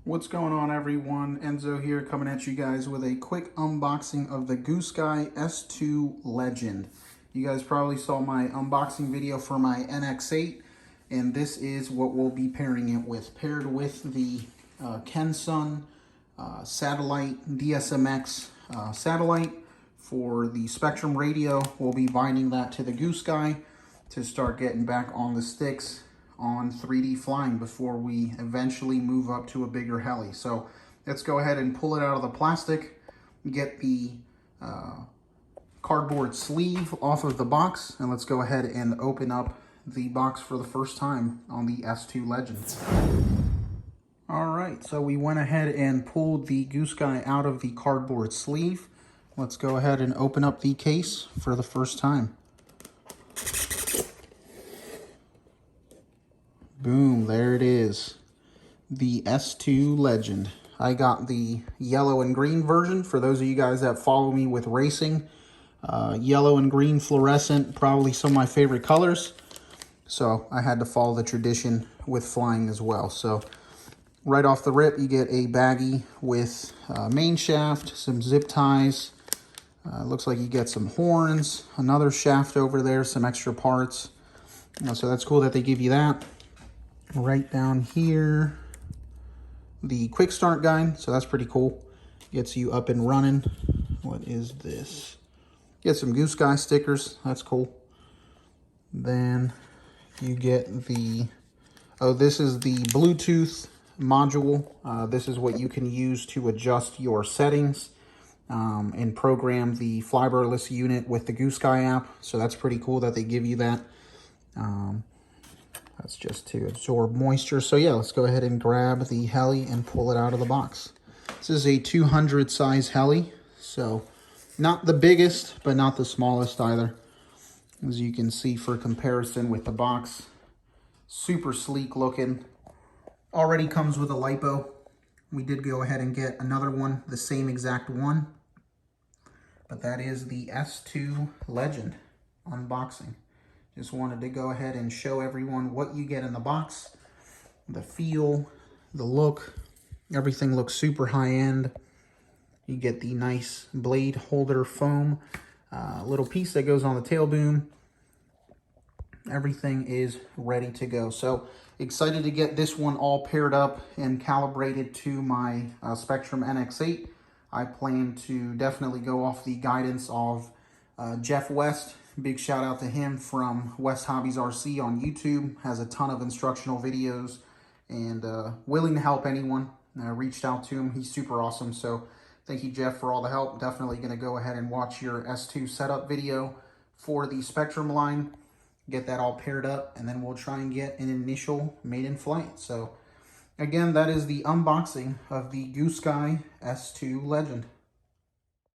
What's going on, everyone? Enzo here, coming at you guys with a quick unboxing of the Goosky S2 Legend. You guys probably saw my unboxing video for my NX8, and this is what we'll be pairing it with. Paired with the Kensun satellite DSMX satellite for the Spectrum radio. We'll be binding that to the Goosky to start getting back on the sticks on 3D flying before we eventually move up to a bigger heli. So let's go ahead and pull it out of the plastic, get the cardboard sleeve off of the box, and let's go ahead and open up the box for the first time on the S2 Legend. All right, so we went ahead and pulled the Goosky out of the cardboard sleeve. Let's go ahead and open up the case for the first time. Boom, there it is. The S2 Legend. I got the yellow and green version. For those of you guys that follow me with racing, yellow and green fluorescent, probably some of my favorite colors. So I had to follow the tradition with flying as well. So right off the rip, you get a baggie with main shaft, some zip ties. Looks like you get some horns, another shaft over there, some extra parts. So that's cool that they give you that. Right down here, the quick start guide, so that's pretty cool. Gets you up and running. What is this? Get some Goosky stickers, that's cool. Then you get the, this is the Bluetooth module. This is what you can use to adjust your settings and program the flybarless unit with the Goosky app. So that's pretty cool that they give you that. That's just to absorb moisture. So yeah, let's go ahead and grab the heli and pull it out of the box. This is a 200 size heli, so not the biggest, but not the smallest either. As you can see, for comparison with the box, super sleek looking. Already comes with a lipo. We did go ahead and get another one, the same exact one, but that is the S2 Legend unboxing. Just wanted to go ahead and show everyone what you get in the box, the feel, the look. Everything looks super high-end. You get the nice blade holder foam, little piece that goes on the tail boom. Everything is ready to go. So excited to get this one all paired up and calibrated to my Spectrum NX8. I plan to definitely go off the guidance of Jeff West. Big shout out to him from West Hobbies RC on YouTube. Has a ton of instructional videos and willing to help anyone. Reached out to him. He's super awesome. So thank you, Jeff, for all the help. Definitely going to go ahead and watch your S2 setup video for the Spectrum line. Get that all paired up, and then we'll try and get an initial maiden flight. So again, that is the unboxing of the Goosky S2 Legend.